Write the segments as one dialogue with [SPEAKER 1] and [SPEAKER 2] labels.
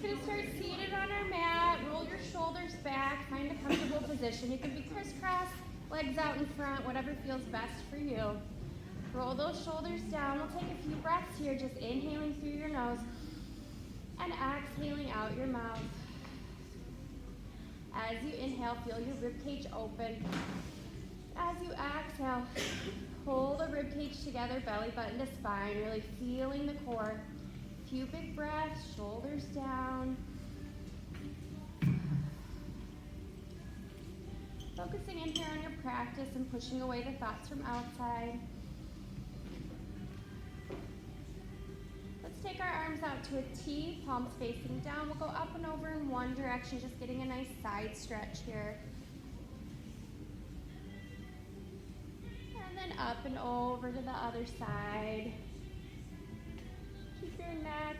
[SPEAKER 1] just gonna start seated on our mat. Roll your shoulders back, find a comfortable position. You can be crisscross, legs out in front, whatever feels best for you. Roll those shoulders down. We'll take a few breaths here, just inhaling through your nose and exhaling out your mouth. As you inhale, feel your ribcage open. As you exhale, pull the ribcage together, belly button to spine, really feeling the core. Few big breaths, shoulders down. Focusing in here on your practice and pushing away the thoughts from outside. Let's take our arms out to a T, palms facing down. We'll go up and over in one direction, just getting a nice side stretch here. And then up and over to the other side. Keep your neck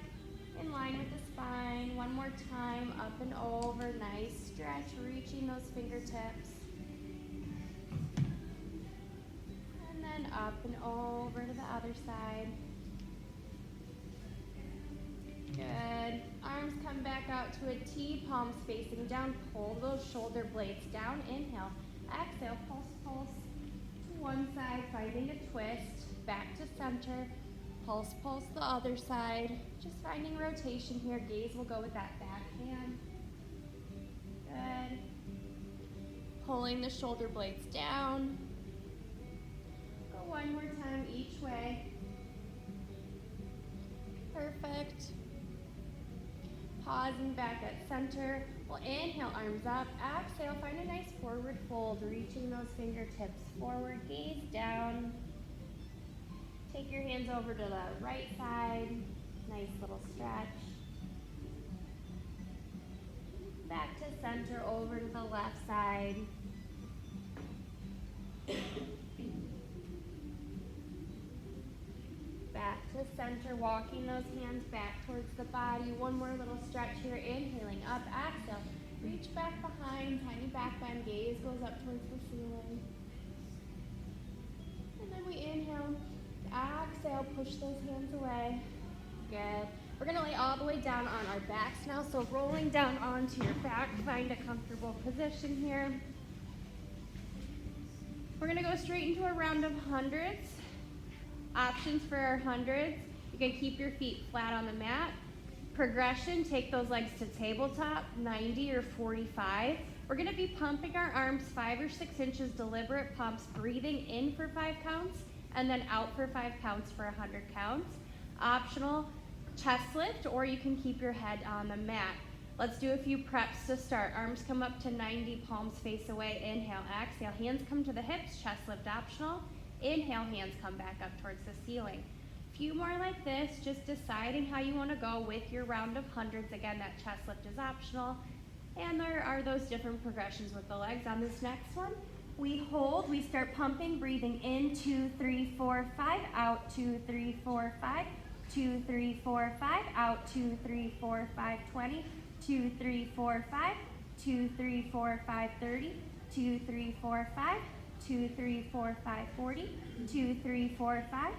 [SPEAKER 1] in line with the spine. One more time, up and over, nice stretch, reaching those fingertips. And then up and over to the other side. Good. Arms come back out to a T, palms facing down. Pull those shoulder blades down. Inhale. Exhale, pulse, pulse to one side, finding a twist. Back to center. Pulse, pulse the other side. Just finding rotation here. Gaze will go with that back hand. Good. Pulling the shoulder blades down. Go one more time each way. Perfect. Pausing back at center. We'll inhale, arms up. Exhale, find a nice forward fold, reaching those fingertips forward. Gaze down. Take your hands over to the right side. Nice little stretch. Back to center, over to the left side. Back to center, walking those hands back towards the body. One more little stretch here. Inhaling up, exhale. Reach back behind, tiny back bend. Gaze goes up towards the ceiling. And then we inhale. Exhale, push those hands away. Good. We're gonna lay all the way down on our backs now. So rolling down onto your back, find a comfortable position here. We're gonna go straight into a round of hundreds. Options for our hundreds. You can keep your feet flat on the mat. Progression, take those legs to tabletop, 90 or 45. We're gonna be pumping our arms 5 or 6 inches, deliberate pumps, breathing in for 5 counts, and then out for 5 counts for 100 counts. Optional, chest lift, or you can keep your head on the mat. Let's do a few preps to start. Arms come up to 90, palms face away. Inhale, exhale, hands come to the hips, chest lift optional. Inhale, hands come back up towards the ceiling. Few more like this, just deciding how you want to go with your round of hundreds. Again, that chest lift is optional. And there are those different progressions with the legs. On this next one, we hold, we start pumping, breathing in, 2, 3, 4, 5, out, 2, 3, 4, 5, 2, 3, 4, 5, out, 2, 3, 4, 5, 20, 2, 3, 4, 5, 2, 3, 4, 5, 30, 2, 3, 4, 5, 2, 3, 4, 5, 40, 2, 3, 4, 5,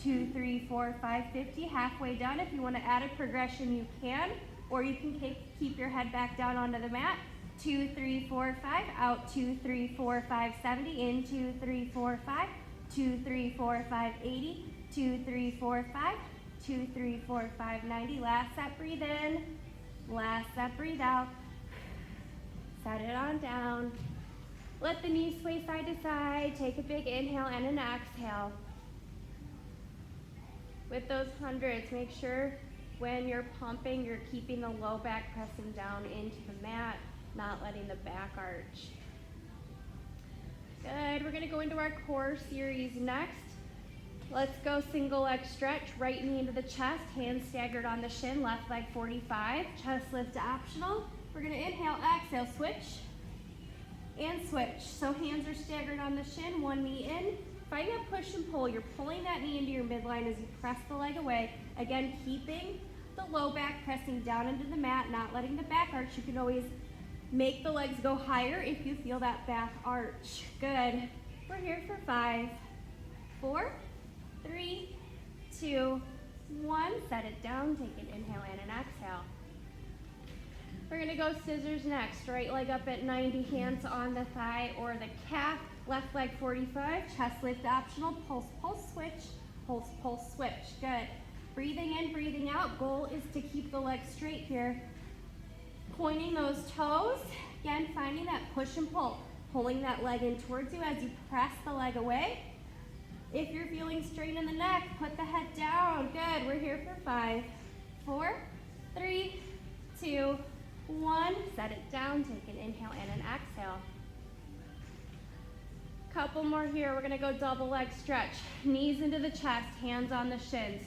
[SPEAKER 1] 2, 3, 4, 5, 50. Halfway done. If you want to add a progression, you can, or you can keep your head back down onto the mat. 2, 3, 4, 5, out, 2, 3, 4, 5, 70, in, 2, 3, 4, 5, 2, 3, 4, 5, 80, 2, 3, 4, 5, 2, 3, 4, 5, 90. Last set, breathe in. Last set, breathe out. Set it on down. Let the knees sway side to side. Take a big inhale and an exhale. With those hundreds, make sure when you're pumping, you're keeping the low back pressing down into the mat, not letting the back arch. Good. We're going to go into our core series next. Let's go single leg stretch. Right knee into the chest, hands staggered on the shin, left leg 45. Chest lift optional. We're going to inhale, exhale, switch. And switch. So hands are staggered on the shin, one knee in. Find that push and pull. You're pulling that knee into your midline as you press the leg away. Again, keeping the low back pressing down into the mat, not letting the back arch. You can always make the legs go higher if you feel that back arch. Good. We're here for 5, 4, 3, 2, 1. Set it down. Take an inhale and an exhale. We're gonna go scissors next. Right leg up at 90, hands on the thigh or the calf. Left leg 45, chest lift optional. Pulse, pulse, switch. Pulse, pulse, switch. Good. Breathing in, breathing out. Goal is to keep the legs straight here. Pointing those toes. Again, finding that push and pull. Pulling that leg in towards you as you press the leg away. If you're feeling strain in the neck, put the head down. Good. We're here for 5, 4, 3, 2, 1. Set it down. Take an inhale and an exhale. Couple more here. We're going to go double leg stretch. Knees into the chest, hands on the shins.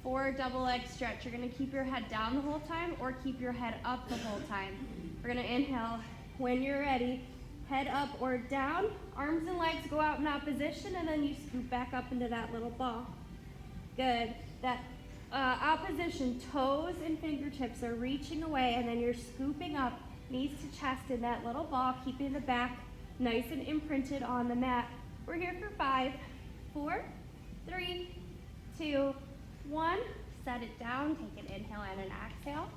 [SPEAKER 1] For a double leg stretch, you're going to keep your head down the whole time or keep your head up the whole time. We're going to inhale. When you're ready, head up or down. Arms and legs go out in opposition, and then you scoop back up into that little ball. Good. That opposition, toes and fingertips are reaching away, and then you're scooping up, knees to chest in that little ball, keeping the back nice and imprinted on the mat. We're here for 5, 4, 3, 2, 1. Set it down. Take an inhale and an exhale.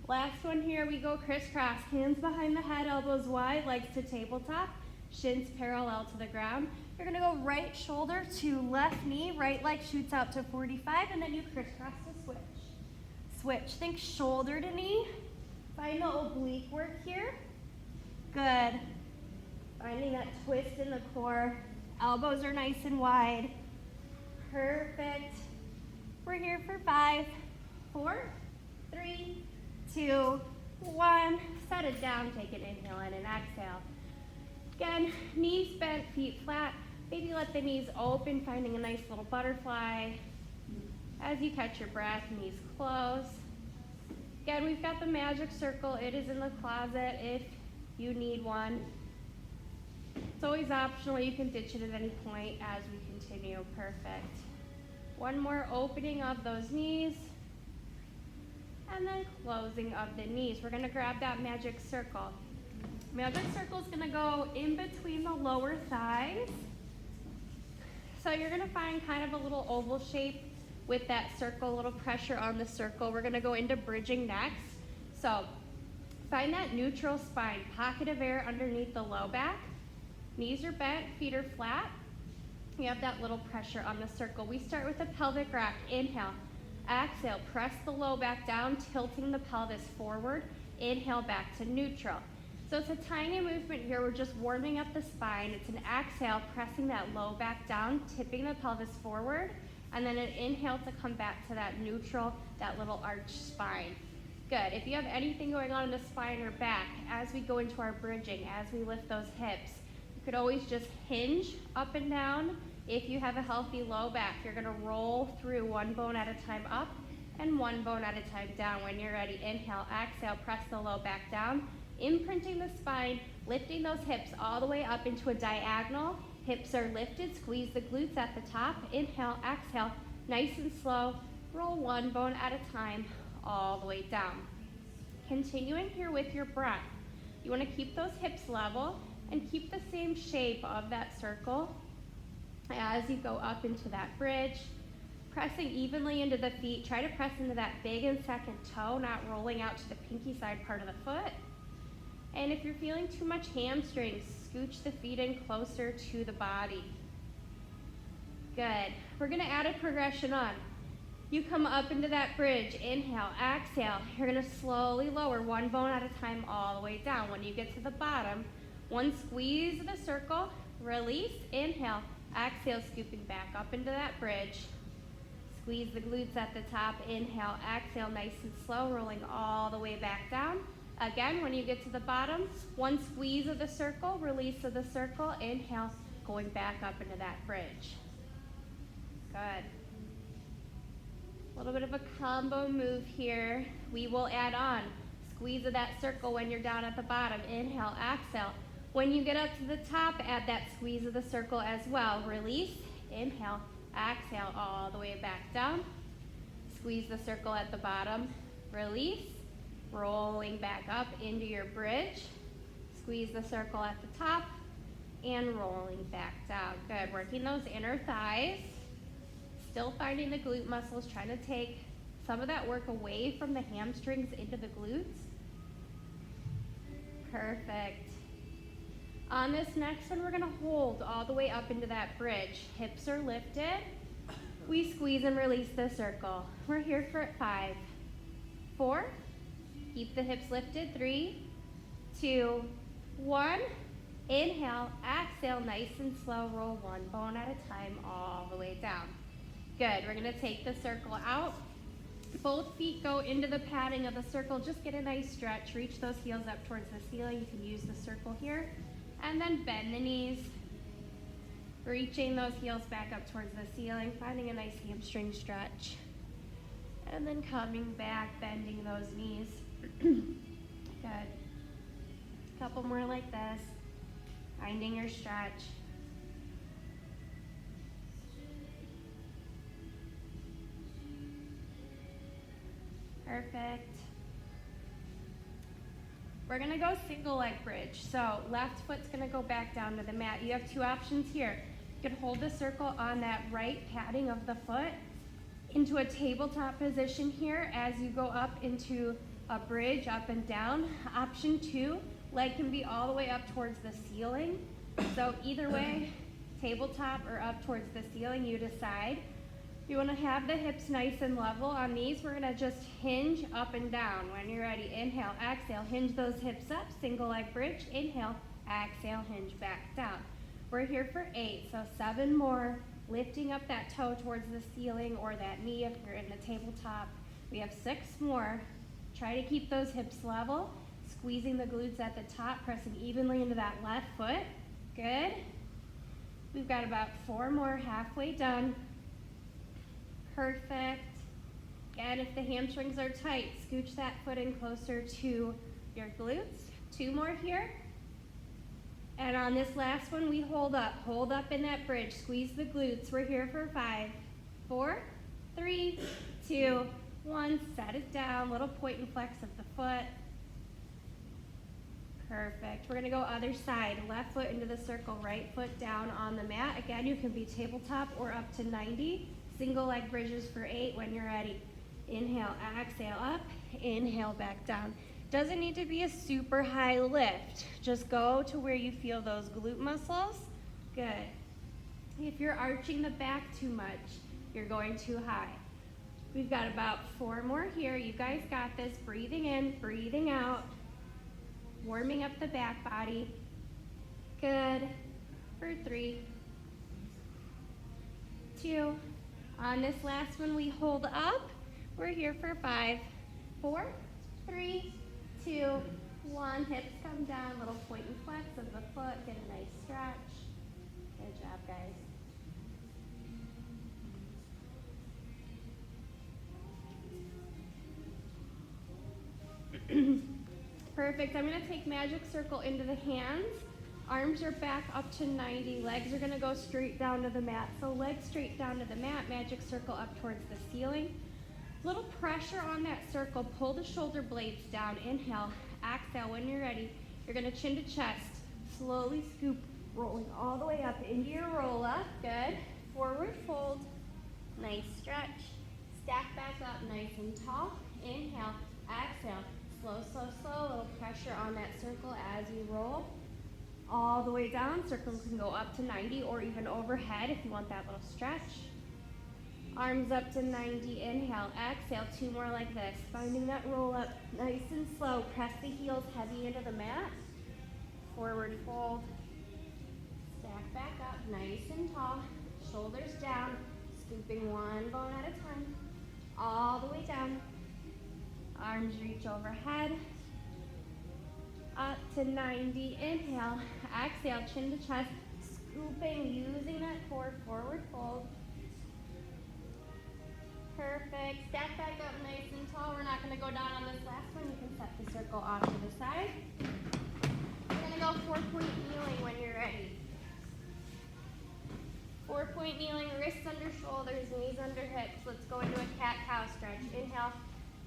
[SPEAKER 1] Last one here, we go crisscross. Hands behind the head, elbows wide, legs to tabletop, shins parallel to the ground. You're gonna go right shoulder to left knee, right leg shoots out to 45, and then you crisscross to switch. Switch, think shoulder to knee. Find the oblique work here. Good. Finding that twist in the core. Elbows are nice and wide. Perfect. We're here for 5, 4, 3, 2, 1. Set it down. Take an inhale and an exhale. Again, knees bent, feet flat. Maybe let the knees open, finding a nice little butterfly. As you catch your breath, knees close. Again, we've got the magic circle. It is in the closet if you need one. It's always optional. You can ditch it at any point as we continue. Perfect. One more opening of those knees. And then closing of the knees. We're going to grab that magic circle. Magic circle is going to go in between the lower thighs. So you're going to find kind of a little oval shape with that circle, a little pressure on the circle. We're going to go into bridging next. So find that neutral spine, pocket of air underneath the low back. Knees are bent, feet are flat. You have that little pressure on the circle. We start with a pelvic rock. Inhale. Exhale. Press the low back down, tilting the pelvis forward. Inhale back to neutral. So it's a tiny movement here. We're just warming up the spine. It's an exhale, pressing that low back down, tipping the pelvis forward. And then an inhale to come back to that neutral, that little arch spine. Good. If you have anything going on in the spine or back, as we go into our bridging, as we lift those hips, you could always just hinge up and down. If you have a healthy low back, you're going to roll through one bone at a time up and one bone at a time down. When you're ready, inhale, exhale, press the low back down, imprinting the spine, lifting those hips all the way up into a diagonal. Hips are lifted, squeeze the glutes at the top. Inhale, exhale, nice and slow. Roll one bone at a time all the way down. Continuing here with your breath. You want to keep those hips level and keep the same shape of that circle as you go up into that bridge. Pressing evenly into the feet. Try to press into that big and second toe, not rolling out to the pinky side part of the foot. And if you're feeling too much hamstrings, scooch the feet in closer to the body. Good. We're going to add a progression on. You come up into that bridge. Inhale, exhale. You're going to slowly lower one bone at a time all the way down. When you get to the bottom, one squeeze of the circle, release, inhale, exhale, scooping back up into that bridge. Squeeze the glutes at the top. Inhale, exhale, nice and slow, rolling all the way back down. Again, when you get to the bottom, one squeeze of the circle, release of the circle, inhale, going back up into that bridge. Good. A little bit of a combo move here. We will add on. Squeeze of that circle when you're down at the bottom. Inhale, exhale. When you get up to the top, add that squeeze of the circle as well. Release, inhale, exhale, all the way back down. Squeeze the circle at the bottom. Release. Rolling back up into your bridge. Squeeze the circle at the top and rolling back down. Good. Working those inner thighs. Still finding the glute muscles, trying to take some of that work away from the hamstrings into the glutes. Perfect. On this next one, we're gonna hold all the way up into that bridge. Hips are lifted. We squeeze and release the circle. We're here for 5, 4. Keep the hips lifted. 3, 2, 1. Inhale, exhale, nice and slow. Roll one bone at a time all the way down. Good. We're gonna take the circle out. Both feet go into the padding of the circle. Just get a nice stretch. Reach those heels up towards the ceiling. You can use the circle here. And then bend the knees. Reaching those heels back up towards the ceiling. Finding a nice hamstring stretch. And then coming back, bending those knees. Good. A couple more like this. Finding your stretch. Perfect. We're gonna go single leg bridge. So left foot's gonna go back down to the mat. You have two options here. You can hold the circle on that right padding of the foot into a tabletop position here as you go up into a bridge, up and down. Option 2, leg can be all the way up towards the ceiling. So either way, tabletop or up towards the ceiling, you decide. You want to have the hips nice and level. On these, we're going to just hinge up and down. When you're ready, inhale, exhale, hinge those hips up, single leg bridge, inhale, exhale, hinge back down. We're here for 8, so 7 more, lifting up that toe towards the ceiling or that knee if you're in the tabletop. We have 6 more. Try to keep those hips level, squeezing the glutes at the top, pressing evenly into that left foot. Good. We've got about 4 more, halfway done. Perfect. And if the hamstrings are tight, scooch that foot in closer to your glutes. 2 more here. And on this last one, we hold up in that bridge, squeeze the glutes. We're here for 5, 4, 3, 2, 1. Set it down, little point and flex of the foot. Perfect. We're gonna go other side. Left foot into the circle, right foot down on the mat. Again, you can be tabletop or up to 90. Single leg bridges for 8 when you're ready. Inhale, exhale up, inhale back down. Doesn't need to be a super high lift. Just go to where you feel those glute muscles. Good. If you're arching the back too much, you're going too high. We've got about 4 more here. You guys got this. Breathing in, breathing out. Warming up the back body. Good. For 3, 2. On this last one, we hold up. We're here for 5, 4, 3, 2, 1. Hips come down, little point and flex of the foot. Get a nice stretch. Good job, guys. Perfect. I'm going to take magic circle into the hands. Arms are back up to 90. Legs are going to go straight down to the mat. So legs straight down to the mat. Magic circle up towards the ceiling. Little pressure on that circle. Pull the shoulder blades down. Inhale. Exhale. When you're ready, you're going to chin to chest. Slowly scoop, rolling all the way up into your roll up. Good. Forward fold. Nice stretch. Stack back up nice and tall. Inhale. Exhale. Slow, slow, slow. Little pressure on that circle as you roll. All the way down. Circle can go up to 90 or even overhead if you want that little stretch. Arms up to 90. Inhale, exhale. 2 more like this. Finding that roll up nice and slow. Press the heels heavy into the mat. Forward fold. Stack back up nice and tall. Shoulders down. Scooping one bone at a time. All the way down. Arms reach overhead. Up to 90, inhale, exhale, chin to chest, scooping, using that core, forward fold. Perfect, stack back up nice and tall. We're not gonna go down on this last one. You can set the circle off to the side. We're gonna go 4-point kneeling when you're ready. 4-point kneeling, wrists under shoulders, knees under hips. Let's go into a cat-cow stretch. Inhale.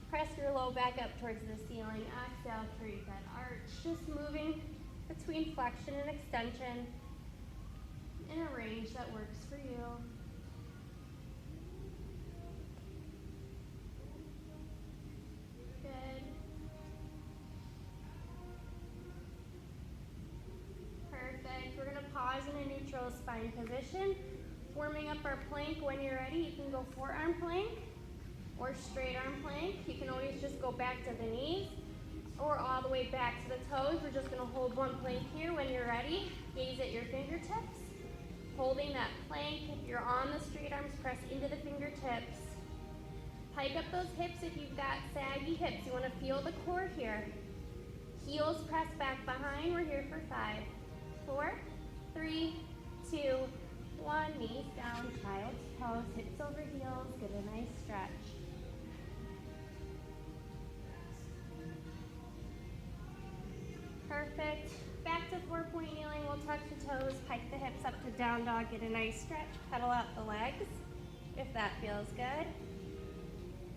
[SPEAKER 1] Press your low back up towards the ceiling. Exhale, create that arch. Just moving between flexion and extension in a range that works for you. find position. Warming up our plank. When you're ready, you can go forearm plank or straight arm plank. You can always just go back to the knees or all the way back to the toes. We're just gonna hold one plank here. When you're ready, gaze at your fingertips. Holding that plank, if you're on the straight arms, press into the fingertips. Hike up those hips if you've got saggy hips. You wanna feel the core here. Heels press back behind. We're here for 5, 4, 3, 2, 1. Knees down, child's pose, hips over heels. Get a nice stretch. Perfect. Back to 4-point kneeling. We'll tuck the toes, hike the hips up to down dog. Get a nice stretch. Pedal out the legs if that feels good.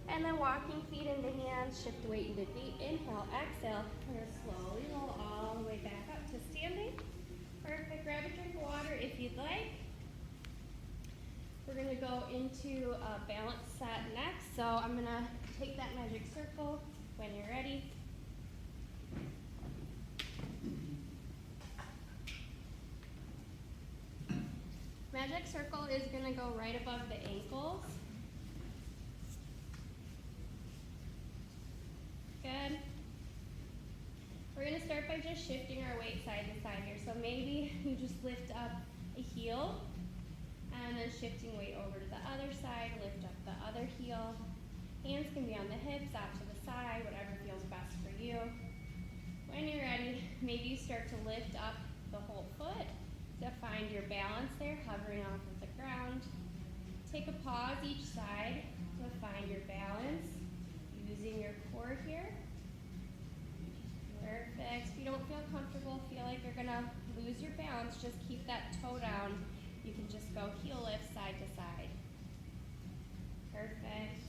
[SPEAKER 1] And then walking feet into hands, shift weight into feet. Inhale, exhale. We're going to slowly roll all the way back up to standing. Perfect. Grab a drink of water if you'd like. We're going to go into a balance set next. So I'm going to take that magic circle when you're ready. Magic circle is going to go right above the ankles. Good. We're going to start by just shifting our weight side to side here. So maybe you just lift up a heel and then shifting weight over to the other side, lift up the other heel. Hands can be on the hips, out to the side, whatever feels best for you. When you're ready, maybe you start to lift up the whole foot to find your balance there, hovering off of the ground. Take a pause each side to find your balance, using your core here. Perfect. If you don't feel comfortable, feel like you're gonna lose your balance, just keep that toe down. You can just go heel lift side to side. Perfect.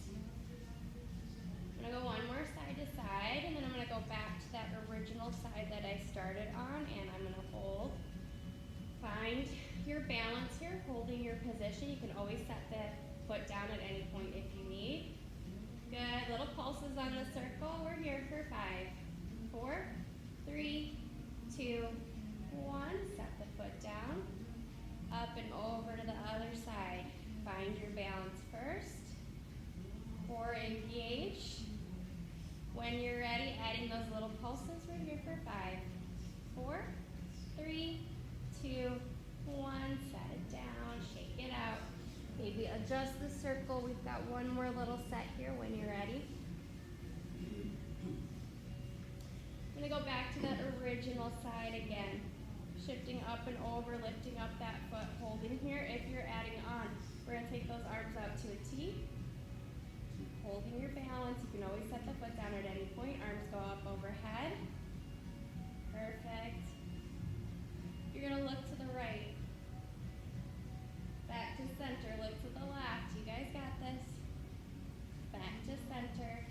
[SPEAKER 1] I'm gonna go one more side to side, and then I'm gonna go back to that original side that I started on, and I'm gonna hold. Find your balance here, holding your position. You can always set the foot down at any point if you need. Good, little pulses on the circle. We're here for 5, 4, 3, 2, 1. Set the foot down. Up and over to the other side. Find your balance first. Core engage. When you're ready, adding those little pulses, we're here for 5, 4, 3, 2, 1. Set it down, shake it out. Maybe adjust the circle. We've got one more little set here when you're ready. I'm gonna go back to that original side again. Shifting up and over, lifting up that foot, holding here. If you're adding on, we're gonna take those arms out to a T. Keep holding your balance. You can always set the foot down at any point. Arms go up overhead. Perfect. You're gonna look to the right. Back to center, look to the left. You guys got this. Back to center.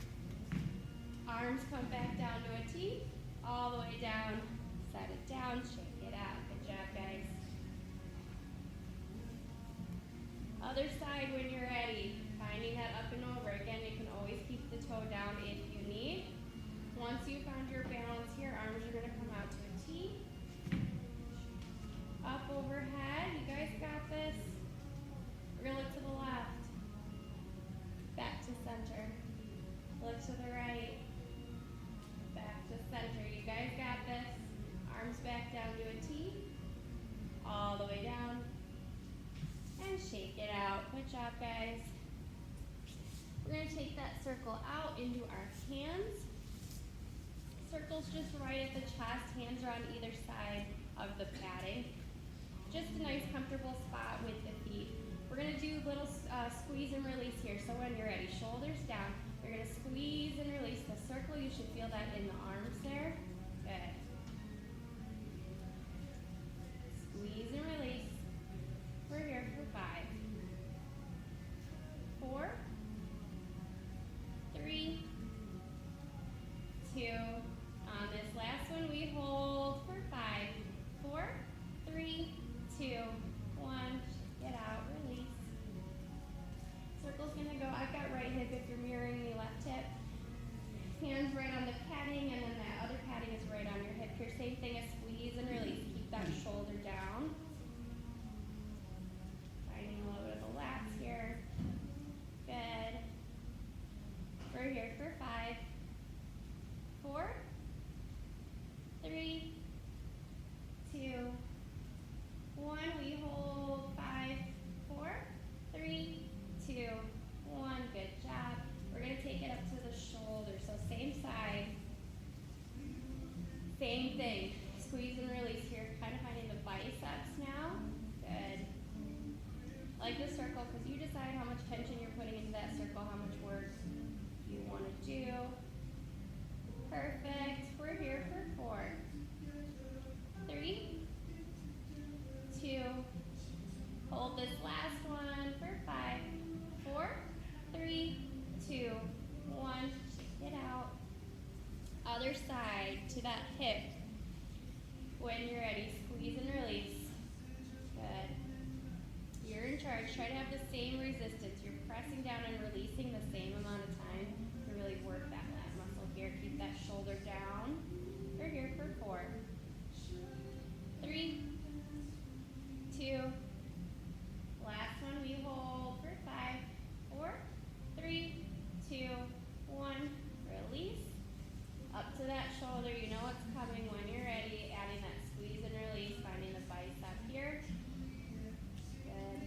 [SPEAKER 1] Arms come back down to a T. All the way down. Set it down, shake it out. Good job, guys. Other side when you're ready. Finding that up and over. Again, you can always keep the toe down if you need. Once you found your balance here, arms are gonna come out to a T. Up overhead. You guys got this. We're gonna look to the left. Back to center. Look to the right. Back to center. You guys got this. Arms back down to a T. All the way down. And shake it out. Good job, guys. We're gonna take that circle out into our hands. Circle's just right at the chest. Hands are on either side of the padding. Just a nice comfortable spot with the feet. We're gonna do little squeeze and release here. So when you're ready, shoulders down. You're gonna squeeze and release the circle. You should feel that in the arms there. Good. Squeeze and release. We're here for 5, 4, 3, 2. On this last one, we hold for 5, 4, 3, 2, 1. Get out, release. Circle's gonna go, I've got right hip if you're mirroring me, left hip. Hands right on the padding, and then here for 5, 4, 3, 2, 1. We hold 5, 4, 3, 2, 1. Good job. We're going to take it up to the shoulder. So same side. Same thing. Squeeze and release here. Kind of finding the biceps now. Good. Like the circle, because you decide how much tension you're putting into that circle, how much work you want to do. Perfect. We're here for 4, 3, 2. Hold this last one for 5, 4, 3, 2, 1. Shake it out. Other side to that hip. When you're ready, squeeze and release. Good. You're in charge. Try to have the same resistance. You're pressing down and releasing the same amount of time to really work that lat muscle here. Keep that shoulder down. We're here for 4, 3, 2. Last one we hold for 5, 4, 3, 2, 1. Release. Up to that shoulder. You know what's coming when you're ready. Adding that squeeze and release. Finding the bicep here. Good.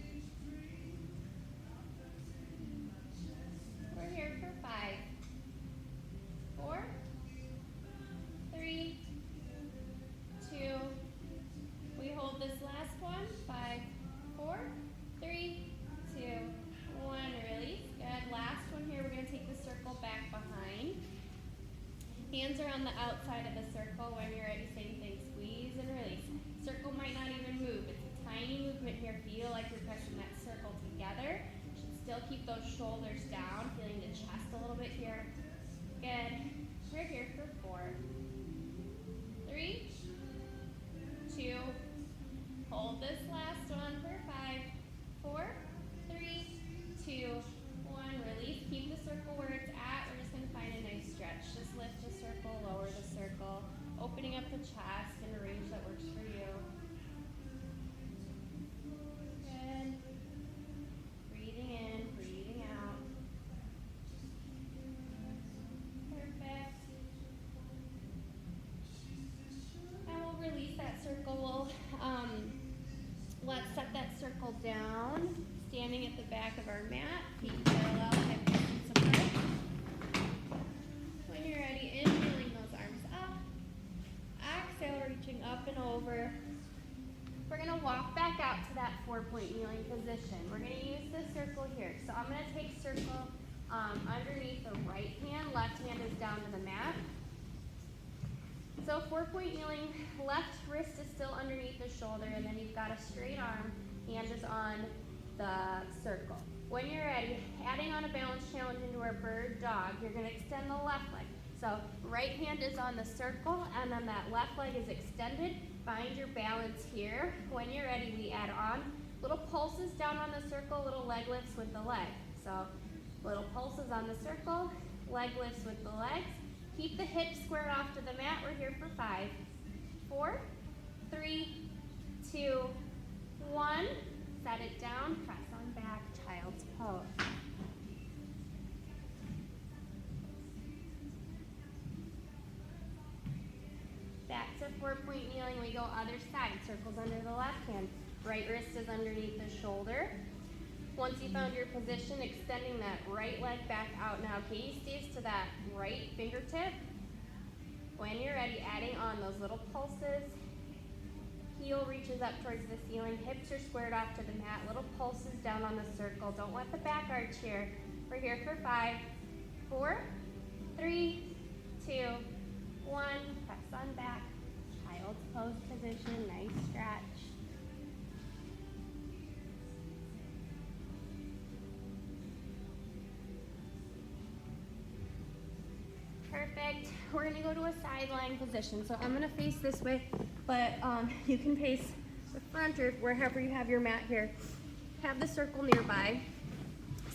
[SPEAKER 1] We're here for 5, 4, 3, 2. We hold this last one. 5, 4, 3, 2, 1. Release. Good. Last one here. We're going to take the circle back behind. Hands are on the outside of the circle. When you're ready, same thing. Squeeze and release. Circle might not even move. It's a tiny movement here. Feel like you're pressing that circle together. Should still keep those shoulders down. Feeling the chest a little bit here. Good. We're here for 4, 3, 2. Hold this last one for 5, 4, 3, 2, 1. Release. Keep the circle where it's at. We're just going to find a nice stretch. Just lift the circle, lower the circle, opening up the chest in a range that works for you. Good. Breathing in, breathing out. Perfect. And we'll release that circle. Let's set that circle down, standing at the back of our mat, feet parallel, hip distance apart. When you're ready, inhaling those arms up. Exhale, reaching up and over. We're going to walk back out to that 4-point kneeling position. We're going to use this circle here. So I'm going to take circle underneath the right hand. Left hand is down to the mat. So 4-point kneeling, left wrist is still underneath the shoulder, and then you've got a straight arm, hand is on the circle. When you're ready, adding on a balance challenge into our bird dog, you're going to extend the left leg. So right hand is on the circle, and then that left leg is extended. Find your balance here. When you're ready, we add on little pulses down on the circle, little leg lifts with the leg. So little pulses on the circle, leg lifts with the legs. Keep the hips squared off to the mat. We're here for 5, 4, 3, 2, 1. Set it down, press on back, child's pose. Back to 4-point kneeling, we go other side. Circles under the left hand. Right wrist is underneath the shoulder. Once you found your position, extending that right leg back out now. Gaze stays to that right fingertip. When you're ready, adding on those little pulses. Heel reaches up towards the ceiling. Hips are squared off to the mat. Little pulses down on the circle. Don't let the back arch here. We're here for 5, 4, 3, 2, 1. Press on back. Child's pose position. Nice stretch. Perfect. We're going to go to a side lying position. So I'm going to face this way, but you can face the front or wherever you have your mat here. Have the circle nearby.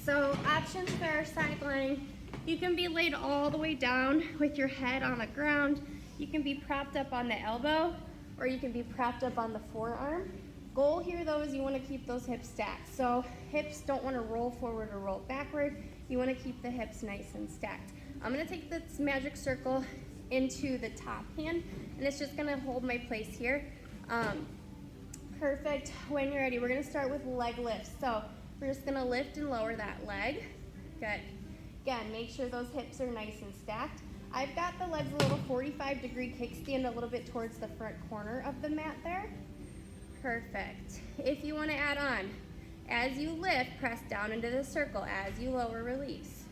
[SPEAKER 1] So options for our side lying, you can be laid all the way down with your head on the ground. You can be propped up on the elbow, or you can be propped up on the forearm. Goal here though is you want to keep those hips stacked. So hips don't want to roll forward or roll backward. You want to keep the hips nice and stacked. I'm gonna take this magic circle into the top hand, and it's just gonna hold my place here. Perfect. When you're ready, we're gonna start with leg lifts. So we're just gonna lift and lower that leg. Good. Again, make sure those hips are nice and stacked. I've got the legs a little 45-degree kickstand a little bit towards the front corner of the mat there. Perfect. If you want to add on, as you lift, press down into the circle. As you lower, release.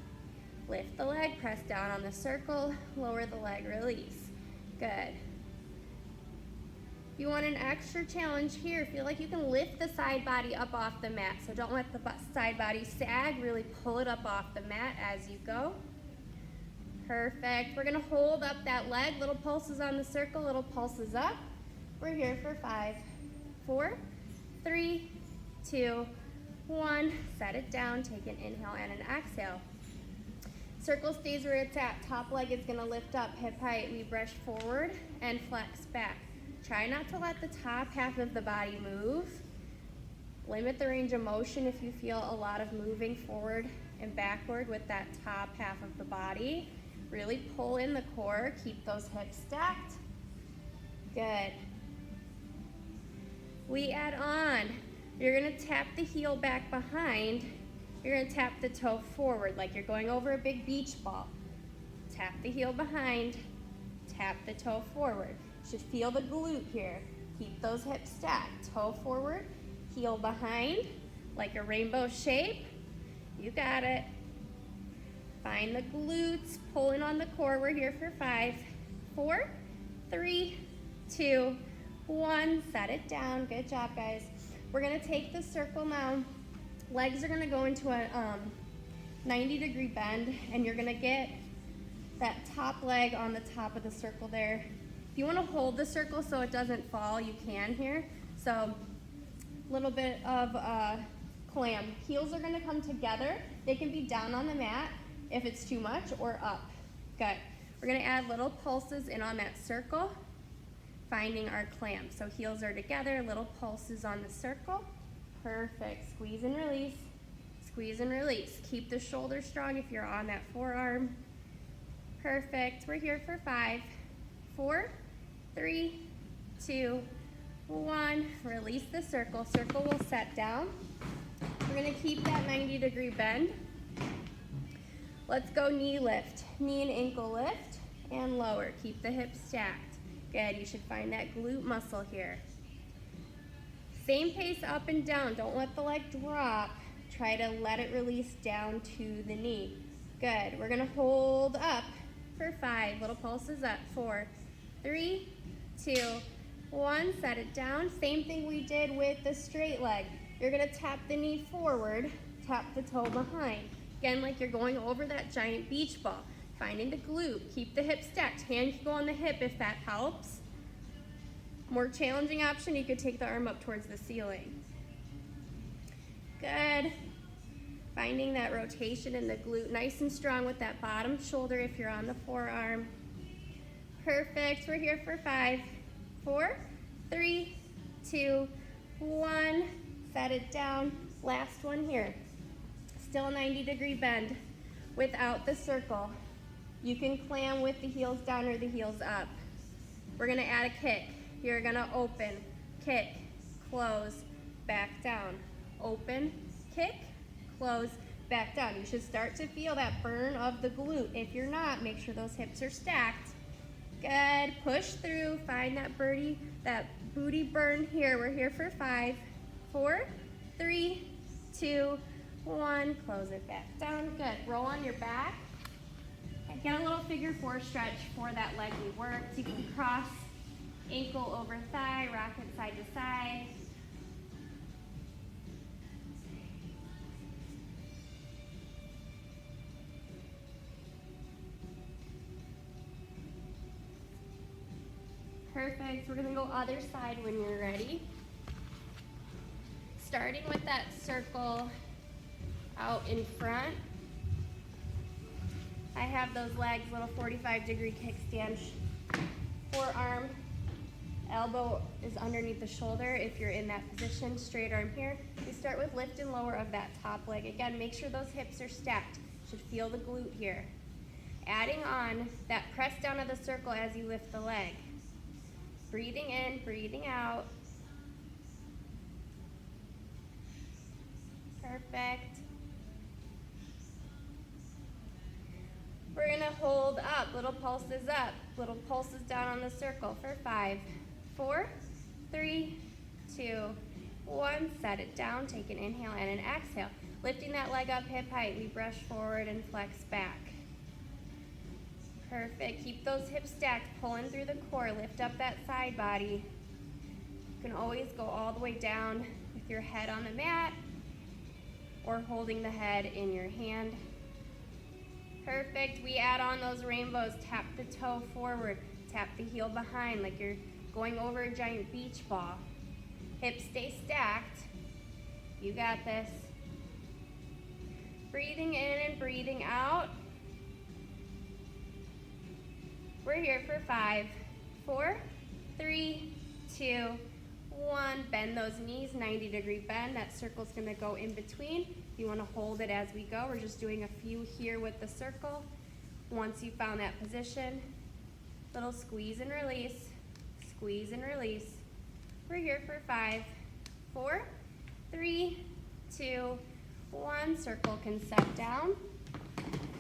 [SPEAKER 1] Lift the leg, press down on the circle, lower the leg, release. Good. If you want an extra challenge here, feel like you can lift the side body up off the mat. So don't let the side body sag, really pull it up off the mat as you go. Perfect. We're gonna hold up that leg, little pulses on the circle, little pulses up. We're here for 5, 4, 3, 2, 1. Set it down, take an inhale and an exhale. Circle stays where it's at. Top leg is gonna lift up, hip height. We brush forward and flex back. Try not to let the top half of the body move. Limit the range of motion if you feel a lot of moving forward and backward with that top half of the body. Really pull in the core, keep those hips stacked. Good. We add on. You're gonna tap the heel back behind. You're gonna tap the toe forward like you're going over a big beach ball. Tap the heel behind, tap the toe forward. Should feel the glute here. Keep those hips stacked. Toe forward, heel behind, like a rainbow shape. You got it. Find the glutes, pulling on the core. We're here for 5, 4, 3, 2, 1. Set it down. Good job, guys. We're gonna take the circle now. Legs are gonna go into a 90-degree bend, and you're gonna get that top leg on the top of the circle there. If you wanna hold the circle so it doesn't fall, you can here. So a little bit of clam. Heels are gonna come together. They can be down on the mat if it's too much, or up. Good. We're gonna add little pulses in on that circle, finding our clam. So heels are together, little pulses on the circle. Perfect. Squeeze and release. Squeeze and release. Keep the shoulders strong if you're on that forearm. Perfect. We're here for 5, 4, 3, 2, 1. Release the circle. Circle will set down. We're gonna keep that 90-degree bend. Let's go knee lift. Knee and ankle lift and lower. Keep the hips stacked. Good, you should find that glute muscle here. Same pace up and down. Don't let the leg drop. Try to let it release down to the knee. Good, we're gonna hold up for 5. Little pulses up. 4, 3, 2, 1. Set it down. Same thing we did with the straight leg. You're gonna tap the knee forward, tap the toe behind. Again, like you're going over that giant beach ball. Finding the glute. Keep the hip stacked. Hand can go on the hip if that helps. More challenging option, you could take the arm up towards the ceiling. Good. Finding that rotation in the glute. Nice and strong with that bottom shoulder if you're on the forearm. Perfect. We're here for 5, 4, 3, 2, 1. Set it down. Last one here. Still 90-degree bend without the circle. You can clam with the heels down or the heels up. We're gonna add a kick. You're gonna open, kick, close, back down. Open, kick, close, back down. You should start to feel that burn of the glute. If you're not, make sure those hips are stacked. Good, push through, find that booty burn here. We're here for 5, 4, 3, 2, 1. Close it back down. Good. Roll on your back. And get a little figure 4 stretch for that leg we worked. You can cross ankle over thigh, rock it side to side. Perfect. We're going to go other side when you're ready. Starting with that circle out in front. I have those legs, little 45-degree kickstand. Forearm, elbow is underneath the shoulder if you're in that position. Straight arm here. We start with lift and lower of that top leg. Again, make sure those hips are stacked. Should feel the glute here. Adding on that press down of the circle as you lift the leg. Breathing in, breathing out. Perfect. We're gonna hold up, little pulses up, little pulses down on the circle for 5, 4, 3, 2, 1. Set it down, take an inhale and an exhale. Lifting that leg up hip height, we brush forward and flex back. Perfect, keep those hips stacked, pulling through the core, lift up that side body. You can always go all the way down with your head on the mat or holding the head in your hand. Perfect, we add on those rainbows, tap the toe forward, tap the heel behind like you're going over a giant beach ball. Hips stay stacked, you got this. Breathing in and breathing out. We're here for 5, 4, 3, 2, 1. Bend those knees, 90-degree bend. That circle's gonna go in between. If you wanna hold it as we go, we're just doing a few here with the circle. Once you found that position, little squeeze and release, squeeze and release. We're here for 5, 4, 3, 2, 1. Circle can set down.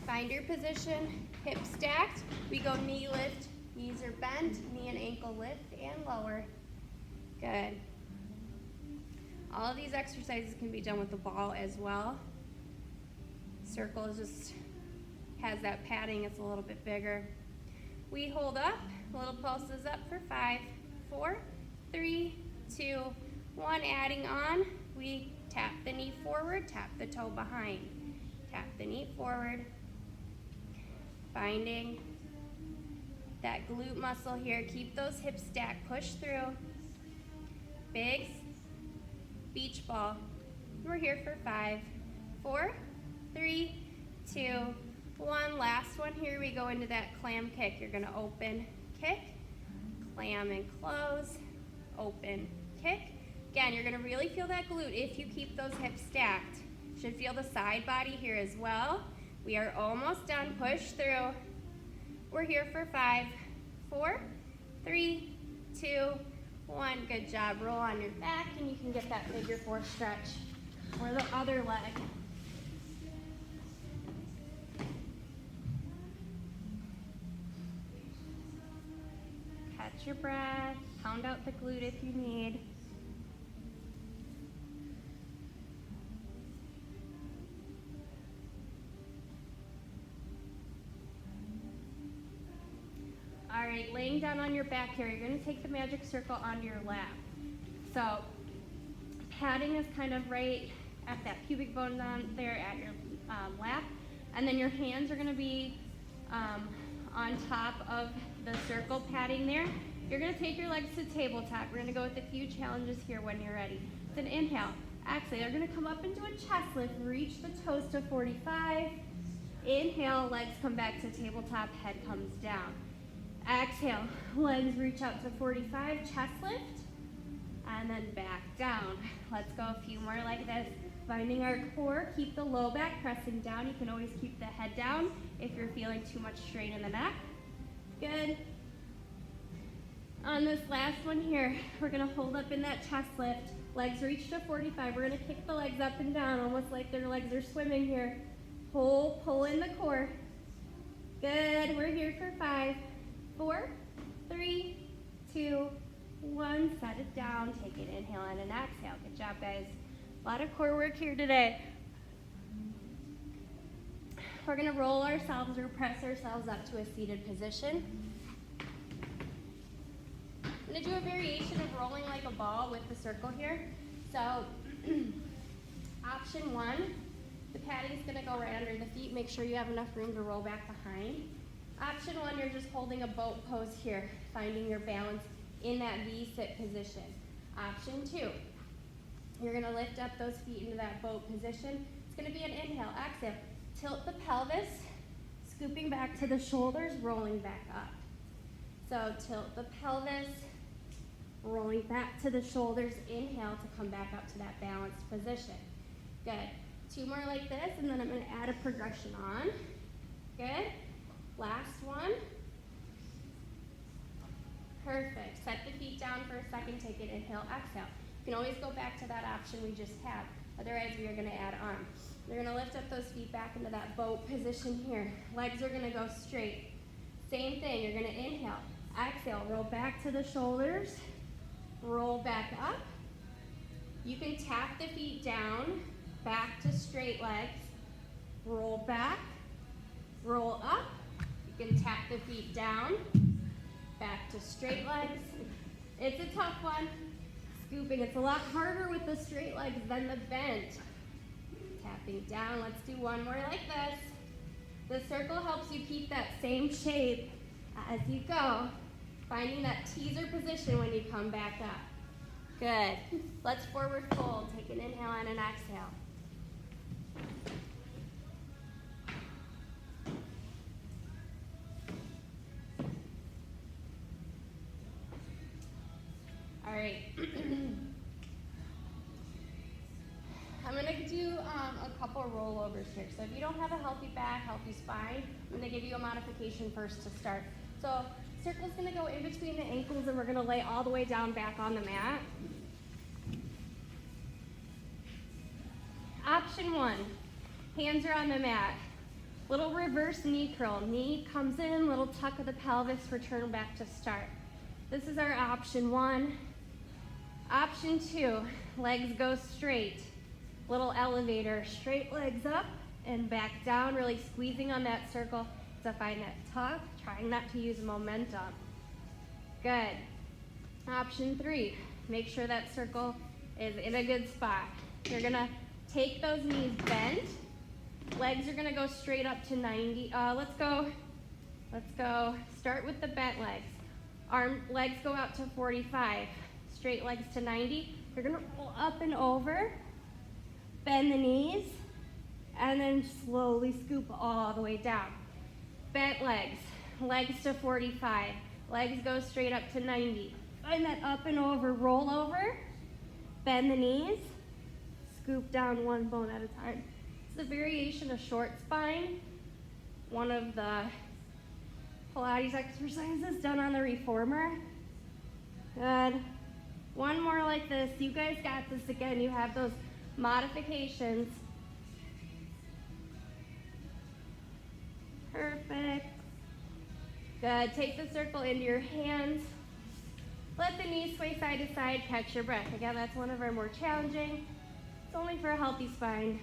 [SPEAKER 1] Find your position, hips stacked. We go knee lift, knees are bent, knee and ankle lift and lower. Good. All of these exercises can be done with the ball as well. Circle just has that padding, it's a little bit bigger. We hold up, little pulses up for 5, 4, 3, 2, 1. Adding on, we tap the knee forward, tap the toe behind. Tap the knee forward. Finding that glute muscle here. Keep those hips stacked, push through. Big beach ball. We're here for 5, 4, 3, 2, 1. Last one here, we go into that clam kick. You're gonna open, kick, clam and close, open, kick. Again, you're gonna really feel that glute if you keep those hips stacked. Should feel the side body here as well. We are almost done, push through. We're here for 5, 4, 3, 2, 1. Good job, roll on your back and you can get that figure 4 stretch. Or the other leg. Catch your breath, pound out the glute if you need. All right, laying down on your back here, you're gonna take the magic circle onto your lap. So, padding is kind of right at that pubic bone down there at your lap. And then your hands are gonna be on top of the circle padding there. You're gonna take your legs to tabletop. We're gonna go with a few challenges here when you're ready. It's an inhale. Exhale, you're gonna come up into a chest lift, reach the toes to 45. Inhale, legs come back to tabletop, head comes down. Exhale, legs reach out to 45, chest lift, and then back down. Let's go a few more like this. Finding our core, keep the low back pressing down. You can always keep the head down if you're feeling too much strain in the neck. Good. On this last one here, we're gonna hold up in that chest lift. Legs reach to 45. We're gonna kick the legs up and down, almost like their legs are swimming here. Pull in the core. Good, we're here for 5, 4, 3, 2, 1. Set it down, take an inhale and an exhale. Good job, guys. A lot of core work here today. We're gonna roll ourselves or press ourselves up to a seated position. I'm gonna do a variation of rolling like a ball with the circle here. So, option 1, the padding's gonna go right under the feet. Make sure you have enough room to roll back behind. Option 1, you're just holding a boat pose here, finding your balance in that V-sit position. Option 2, you're gonna lift up those feet into that boat position. It's gonna be an inhale, exhale. Tilt the pelvis, scooping back to the shoulders, rolling back up. So tilt the pelvis, rolling back to the shoulders, inhale to come back up to that balanced position. Good. 2 more like this, and then I'm gonna add a progression on. Good. Perfect. Set the feet down for a second. Take an inhale, exhale. You can always go back to that option we just had. Otherwise, we are going to add arm. You're going to lift up those feet back into that boat position here. Legs are going to go straight. Same thing. You're going to inhale, exhale, roll back to the shoulders, roll back up. You can tap the feet down, back to straight legs, roll back, roll up. You can tap the feet down, back to straight legs. It's a tough one. Scooping, it's a lot harder with the straight legs than the bent. Tapping down, let's do one more like this. The circle helps you keep that same shape as you go, finding that teaser position when you come back up. Good. Let's forward fold. Take an inhale and an exhale. All right. I'm going to do a couple rollovers here. So if you don't have a healthy back, healthy spine, I'm going to give you a modification first to start. So circle's going to go in between the ankles, and we're going to lay all the way down back on the mat. Option one, hands are on the mat. Little reverse knee curl. Knee comes in, little tuck of the pelvis, return back to start. This is our option one. Option two, legs go straight. Little elevator, straight legs up and back down, really squeezing on that circle to find that tuck, trying not to use momentum. Good. Option three, make sure that circle is in a good spot. You're gonna take those knees bent. Legs are gonna go straight up to 90. Let's go. Start with the bent legs. Legs go out to 45. Straight legs to 90. You're gonna roll up and over, bend the knees, and then slowly scoop all the way down. Bent legs, legs to 45. Legs go straight up to 90. Find that up and over, roll over, bend the knees, scoop down one bone at a time. It's a variation of short spine, one of the Pilates exercises done on the reformer. Good. One more like this. You guys got this. Again, you have those modifications. Perfect. Good. Take the circle into your hands. Let the knees sway side to side. Catch your breath. Again, that's one of our more challenging. It's only for a healthy spine.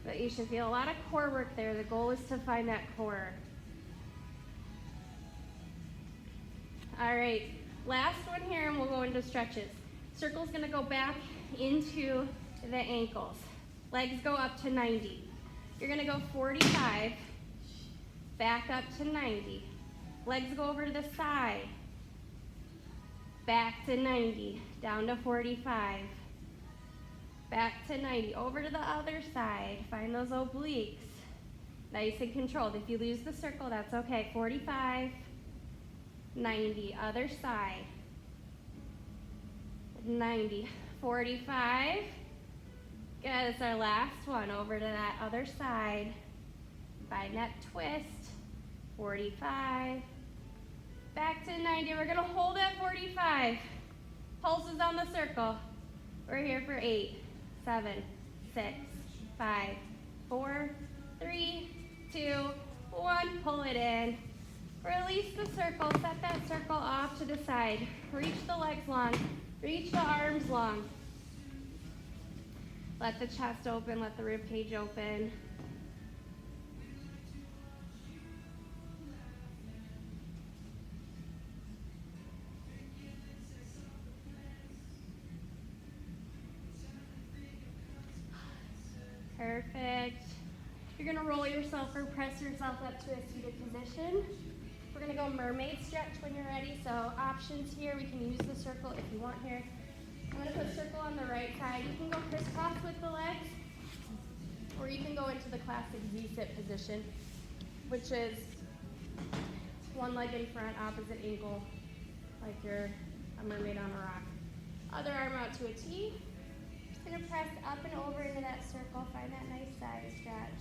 [SPEAKER 1] But you should feel a lot of core work there. The goal is to find that core. All right. Last one here, and we'll go into stretches. Circle's gonna go back into the ankles. Legs go up to 90. You're gonna go 45, back up to 90. Legs go over to the side, back to 90, down to 45, back to 90, over to the other side. Find those obliques. Nice and controlled. If you lose the circle, that's okay. 45, 90, other side, 90, 45, good, it's our last one, over to that other side, find that twist, 45, back to 90, we're gonna hold at 45, pulses on the circle, we're here for 8, 7, 6, 5, 4, 3, 2, 1, pull it in. Release the circle, set that circle off to the side. Reach the legs long, reach the arms long. Let the chest open, let the rib cage open. Perfect. You're gonna roll yourself or press yourself up to a seated position. We're gonna go mermaid stretch when you're ready. So options here, we can use the circle if you want here. I'm gonna put circle on the right side. You can go crisscross with the legs, or you can go into the classic Z-sit position, which is one leg in front, opposite ankle, like you're a mermaid on a rock. Other arm out to a T. Just gonna press up and over into that circle. Find that nice side stretch.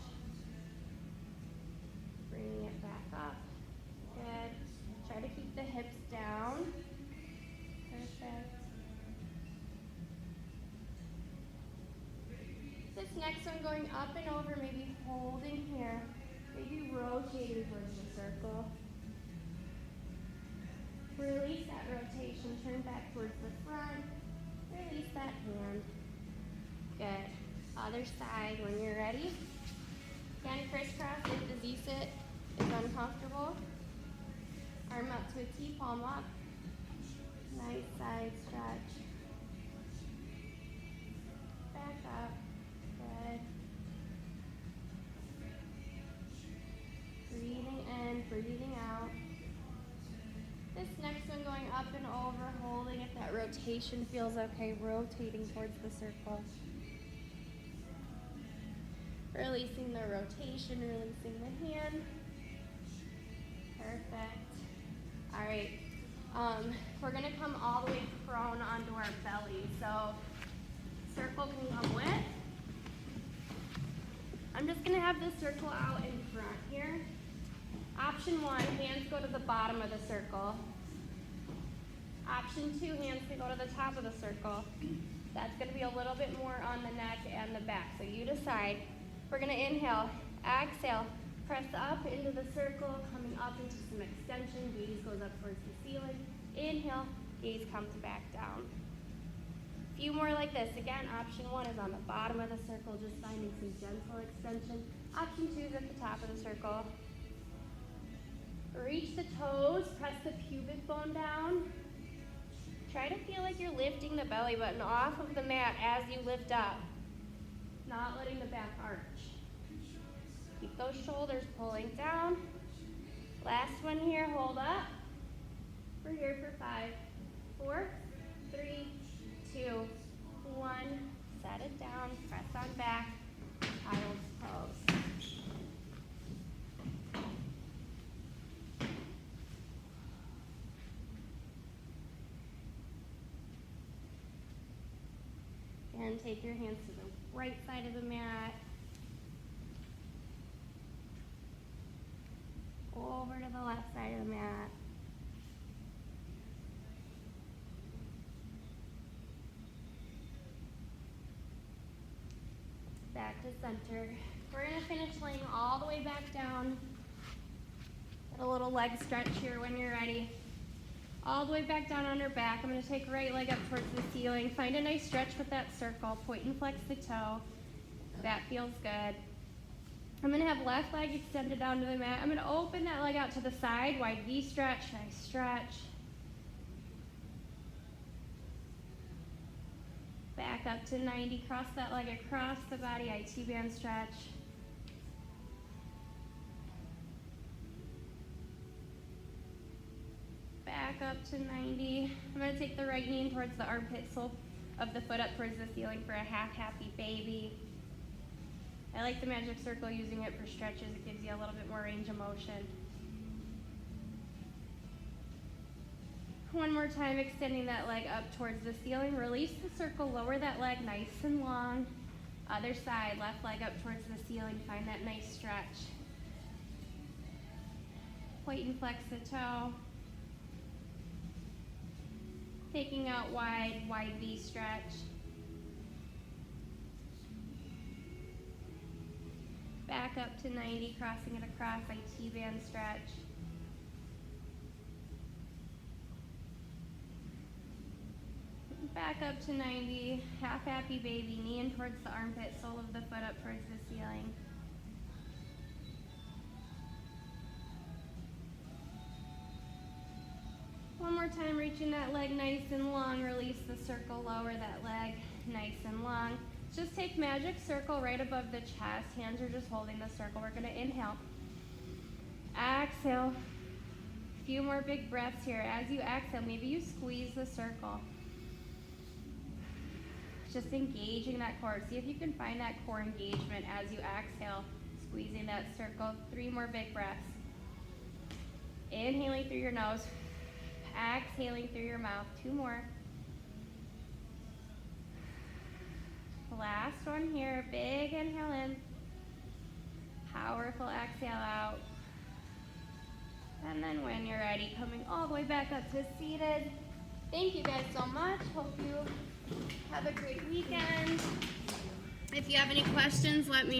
[SPEAKER 1] Bringing it back up. Good. Try to keep the hips down. next one going up and over, maybe holding here, maybe rotating towards the circle. Release that rotation, turn back towards the front, release that hand. Good. Other side when you're ready. Again, crisscross if the Z-sit is uncomfortable. Arm up to a T, palm up. Nice side stretch. Back up. Good. Breathing in, breathing out. This next one going up and over, holding if that rotation feels okay, rotating towards the circle. Releasing the rotation, releasing the hand. Perfect. All right. We're gonna come all the way prone onto our belly. So circle can come with. I'm just gonna have this circle out in front here. Option 1, hands go to the bottom of the circle. Option 2, hands can go to the top of the circle. That's gonna be a little bit more on the neck and the back, so you decide. We're gonna inhale, exhale, press up into the circle, coming up into some extension, gaze goes up towards the ceiling. Inhale, gaze comes back down. A few more like this. Again, option 1 is on the bottom of the circle, just finding some gentle extension. Option 2 is at the top of the circle. Reach the toes, press the pubic bone down. Try to feel like you're lifting the belly button off of the mat as you lift up, not letting the back arch. Keep those shoulders pulling down. Last one here, hold up. We're here for 5, 4, 3, 2, 1. Set it down, press on back, child's pose. And take your hands to the right side of the mat. Over to the left side of the mat. Back to center. We're gonna finish laying all the way back down. Get a little leg stretch here when you're ready. All the way back down on her back. I'm gonna take right leg up towards the ceiling. Find a nice stretch with that circle. Point and flex the toe. That feels good. I'm gonna have left leg extended down to the mat. I'm gonna open that leg out to the side. Wide V stretch, nice stretch. Back up to 90, cross that leg across the body, IT band stretch. Back up to 90. I'm gonna take the right knee in towards the armpit, sole of the foot up towards the ceiling for a half happy baby. I like the magic circle, using it for stretches. It gives you a little bit more range of motion. One more time, extending that leg up towards the ceiling. Release the circle, lower that leg nice and long. Other side, left leg up towards the ceiling. Find that nice stretch. Point and flex the toe. Taking out wide V stretch. Back up to 90, crossing it across, IT band stretch. Back up to 90, half happy baby, knee in towards the armpit, sole of the foot up towards the ceiling. One more time, reaching that leg nice and long, release the circle, lower that leg nice and long. Just take magic circle right above the chest, hands are just holding the circle. We're gonna inhale, exhale. A few more big breaths here. As you exhale, maybe you squeeze the circle. Just engaging that core. See if you can find that core engagement as you exhale, squeezing that circle. 3 more big breaths. Inhaling through your nose, exhaling through your mouth. 2 more. Last one here, big inhale in, powerful exhale out. And then when you're ready, coming all the way back up to seated. Thank you guys so much. Hope you have a great weekend. If you have any questions, let me